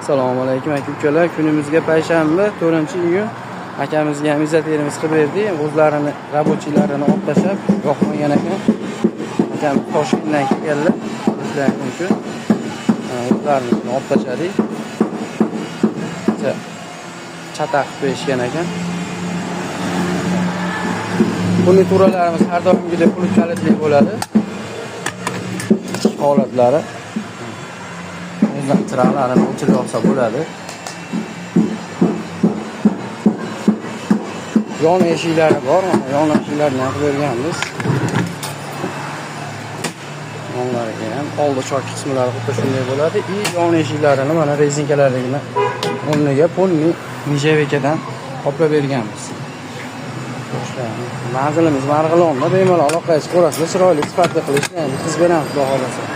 Assalomu alaykum aka-ukalar. Kunimizga payshanba 4-iyun. Akamizga ham izzat berimiz qilib berdi. O'zlarini rabochiylarini olib tashlab yoqmagan ekan. Akam Toshkentdan kelganlar. Bizlar uchun o'zlarini olib tashladik. Chataq qo'yishgan ekan. Furnituralarimiz har doimgidek qulf kalitli bo'ladi. Holatlari chiroqlarini o'chirib olsa bo'ladi. Yon eshiklari bor, mana yon eshiklarni ham qilib berganmiz. Yonlariga ham oldi choy qismlari xuddi shunday bo'ladi. Yon eshiklarini mana rezinkalarligini o'rniga polni nijevikadan qoplab berganmiz. Manzilimiz Marg'ilonda, bemalol aloqaga chiqib ko'rasizlar, chiroyli sifatli qilishni biz beramiz, xudo xolasa.